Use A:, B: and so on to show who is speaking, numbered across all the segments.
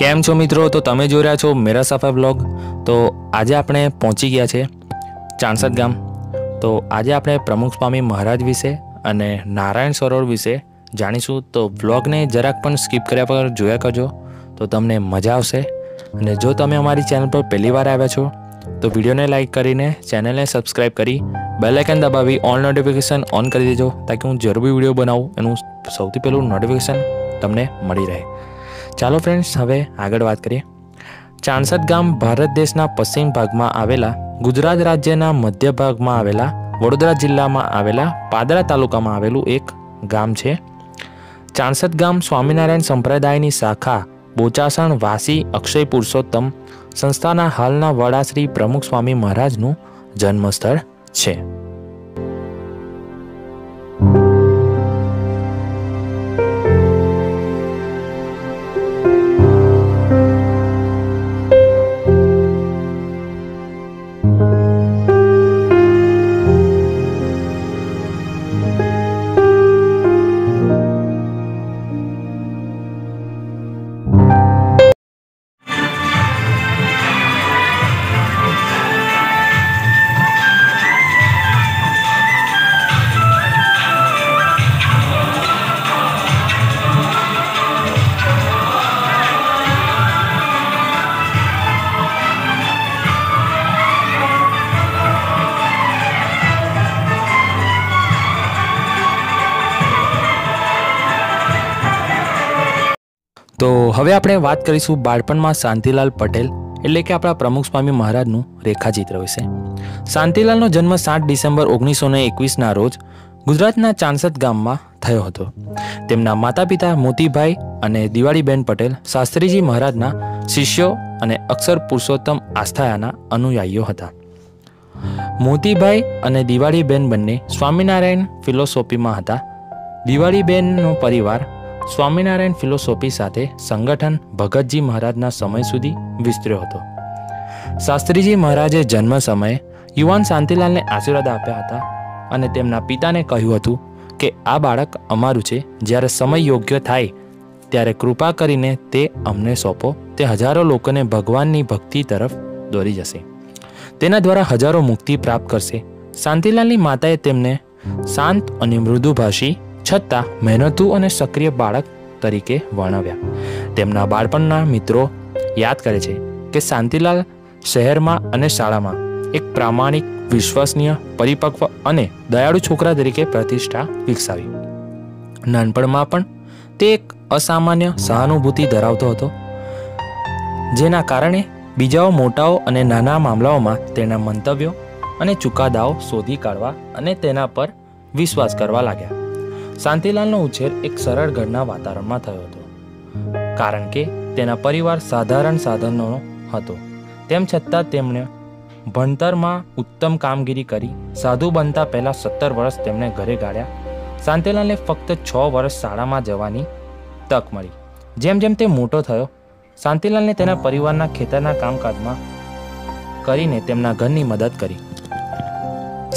A: કેમ છો મિત્રો? તો તમે જોઈ રહ્યા છો મેરા સફર બ્લોગ। તો આજે આપણે પહોંચી ગયા છે ચાણસદ ગામ। તો આજે આપણે પ્રમુખ સ્વામી મહારાજ વિશે અને નારાયણ સરોવર વિશે જાણીશું। તો બ્લોગને જરાક પણ સ્કીપ કર્યા વગર જોયા કરજો, તો તમને મજા આવશે। અને જો તમે અમારી ચેનલ પર પહેલી વાર આવ્યા છો તો વિડીયોને લાઇક કરીને ચેનલને સબસ્ક્રાઈબ કરી બેલ આઇકન દબાવી ઓલ નોટિફિકેશન ઓન કરી દેજો, તાકી હું જરૂર બી વિડીયો બનાવું એનું સૌથી પહેલું નોટિફિકેશન તમને મળી રહે। ચાલો ફ્રેન્ડ્સ, હવે આગળ વાત કરીએ। ચાણસદ ગામ ભારત દેશના પશ્ચિમ ભાગમાં આવેલા ગુજરાત રાજ્યના મધ્ય ભાગમાં આવેલા વડોદરા જિલ્લામાં આવેલા પાદરા તાલુકામાં આવેલું એક ગામ છે। ચાણસદ ગામ સ્વામિનારાયણ સંપ્રદાયની શાખા બોચાસણ વાસી અક્ષય પુરુષોત્તમ સંસ્થાના હાલના વડા શ્રી પ્રમુખ સ્વામી મહારાજનું જન્મસ્થળ છે। તો હવે આપણે વાત કરીશું બાળપણમાં શાંતિલાલ પટેલ એટલે કે આપણા પ્રમુખ સ્વામી મહારાજનું રેખાચિત્ર વિશે। શાંતિલાલનો જન્મ 7 ડિસેમ્બર 1921ના રોજ ગુજરાતના ચાણસદ ગામમાં થયો હતો। તેમના માતા પિતા મોતીભાઈ અને દિવાળીબેન પટેલ શાસ્ત્રીજી મહારાજના શિષ્યો અને અક્ષર પુરુષોત્તમ આસ્થાના અનુયાયીઓ હતા। મોતીભાઈ અને દિવાળીબેન બંને સ્વામિનારાયણ ફિલોસોફીમાં હતા। દિવાળીબેનનો પરિવાર સ્વામિનારાયણ ફિલોસોફી સાથે સંગઠન ભગતજી મહારાજના સમય સુધી વિસ્તર્યો હતો। શાસ્ત્રીજી મહારાજે જન્મ સમયે યુવાન શાંતિલાલને આશીર્વાદ આપ્યા હતા અને તેમના પિતાને કહ્યું હતું કે આ બાળક અમારું છે, જ્યારે સમય યોગ્ય થાય ત્યારે કૃપા કરીને તે અમને સોંપો, તે હજારો લોકોને ભગવાનની ભક્તિ તરફ દોરી જશે, તેના દ્વારા હજારો મુક્તિ પ્રાપ્ત કરશે। શાંતિલાલની માતાએ તેમને શાંત અને મૃદુભાષી છતાં મહેનતુ અને સક્રિય બાળક તરીકે વર્ણવ્યા। તેમના બાળપણના મિત્રો યાદ કરે છે કે શાંતિલાલ શહેરમાં અને શાળામાં એક પ્રામાણિક, વિશ્વસનીય, પરિપક્વ અને દયાળુ છોકરા તરીકે પ્રતિષ્ઠા વિકસાવી। નાનપણમાં પણ તે એક અસામાન્ય સહાનુભૂતિ ધરાવતો હતો, જેના કારણે બીજાઓ મોટાઓ અને નાના મામલાઓમાં તેના મંતવ્યો અને ચુકાદાઓ શોધી કાઢવા અને તેના પર વિશ્વાસ કરવા લાગ્યા। શાંતિલાલનો ઉછેર એક સરળ ઘરના વાતાવરણમાં થયો હતો, કારણ કે તેના પરિવાર સાધારણ સાધનોનો હતો। તેમ છતાં તેમણે ભણતરમાં ઉત્તમ કામગીરી કરી સાધુ બનતા પહેલા 17 વર્ષ તેમણે ઘરે ગાળ્યા। શાંતિલાલને ફક્ત 6 વર્ષ શાળામાં જવાની તક મળી। જેમ જેમ તે મોટો થયો, શાંતિલાલને તેના પરિવારના ખેતરના કામકાજમાં કરીને તેમના ઘરની મદદ કરી।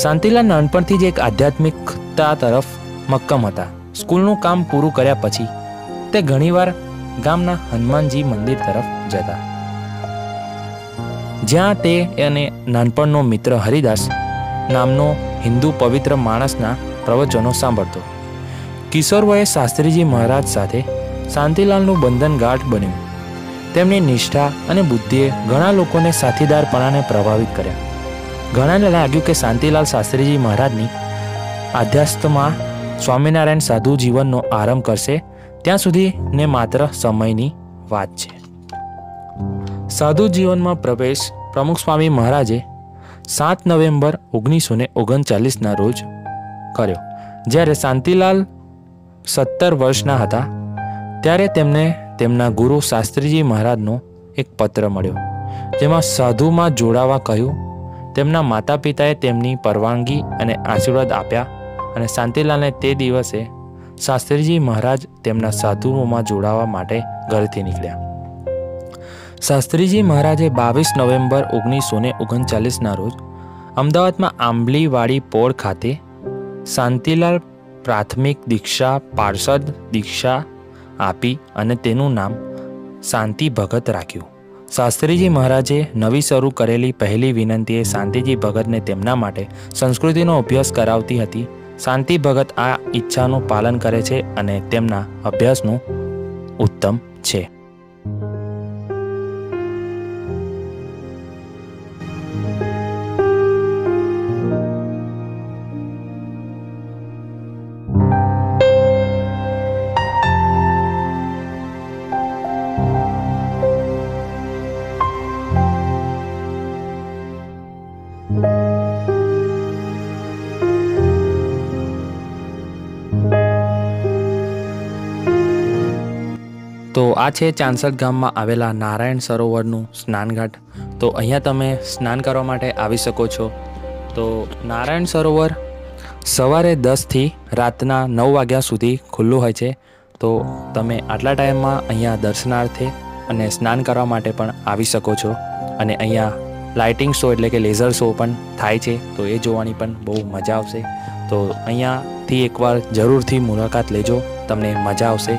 A: શાંતિલાલ નાનપણથી જ એક આધ્યાત્મિકતા તરફ મક્કમ હતા। સ્કૂલનું કામ પૂરું કર્યા પછી તે ઘણીવાર ગામના હનુમાનજી મંદિર તરફ જતા, જ્યાં તે અને નાનપણનો મિત્ર હરિદાસ નામનો હિન્દુ પવિત્ર માણસના પ્રવચનો સાંભળતો। કિશોર વયે શાસ્ત્રીજી મહારાજ સાથે શાંતિલાલનું બંધન ગાઢ બન્યું। તેમની નિષ્ઠા અને બુદ્ધિએ ઘણા લોકોને સાથીદારપણાને પ્રભાવિત કર્યા। ઘણાને લાગ્યું કે શાંતિલાલ શાસ્ત્રીજી મહારાજની આધ્યાત્મમાં સ્વામિનારાયણ સાધુ જીવનનો આરંભ કરશે, ત્યાં સુધી ને માત્ર સમયની વાત છે। સાધુ જીવનમાં પ્રવેશ પ્રમુખ સ્વામી મહારાજે 7 નવેમ્બર 1939ના રોજ કર્યો। જ્યારે શાંતિલાલ 17 વર્ષના હતા ત્યારે તેમને તેમના ગુરુ શાસ્ત્રીજી મહારાજનો એક પત્ર મળ્યો, જેમાં સાધુમાં જોડાવા કહ્યું। તેમના માતા પિતાએ તેમની પરવાનગી અને આશીર્વાદ આપ્યા અને શાંતિલાલને તે દિવસે શાસ્ત્રીજી મહારાજ તેમના સાધુઓમાં જોડાવા માટે ઘરેથી નીકળ્યા। શાસ્ત્રીજી મહારાજે 22 નવેમ્બર 1939ના રોજ અમદાવાદમાં આંબલીવાડી પોળ ખાતે શાંતિલાલ પ્રાથમિક દીક્ષા પાર્ષદ દીક્ષા આપી અને તેનું નામ શાંતિ ભગત રાખ્યું. શાસ્ત્રીજી મહારાજે નવી શરૂ કરેલી પહેલી વિનંતીએ શાંતિજી ભગતને તેમના માટે સંસ્કૃતિનો અભ્યાસ કરાવતી હતી. શાંતિ ભગત આ ઈચ્છાનું પાલન કરે છે અને તેમના અભ્યાસનું ઉત્તમ છે. તો આ છે ચાંસદ ગામમાં આવેલા નારાયણ સરોવરનું સ્નાનઘાટ. તો અહીંયા તમે સ્નાન કરવા માટે આવી શકો છો. તો નારાયણ સરોવર સવારે 10થી રાતના 9 વાગ્યા સુધી ખુલ્લું હોય છે. તો તમે આટલા ટાઈમમાં અહીંયા દર્શનાર્થે અને સ્નાન કરવા માટે પણ આવી શકો છો. અને અહીંયા લાઇટિંગ શો એટલે કે લેઝર શો પણ થાય છે. તો એ જોવાની પણ બહુ મજા આવશે. તો અહીંયાથી એકવાર જરૂરથી મુલાકાત લેજો, તમને મજા આવશે.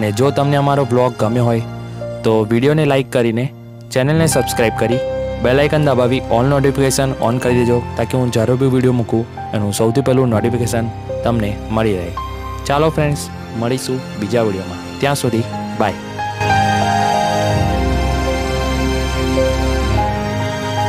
A: ને જો તમને અમારો બ્લોગ ગમ્યો હોય તો વિડીયોને લાઇક કરીને ચેનલને સબસ્ક્રાઈબ કરી બેલ આઇકન દબાવી ઓલ નોટિફિકેશન ઓન કરી દેજો, તાકી હું જ્યારે બી વિડીયો મૂકું એનું સૌથી પહેલું નોટિફિકેશન તમને મળી રહે. ચાલો ફ્રેન્ડ્સ, મળીશું બીજા વિડીયોમાં. ત્યાં સુધી બાય.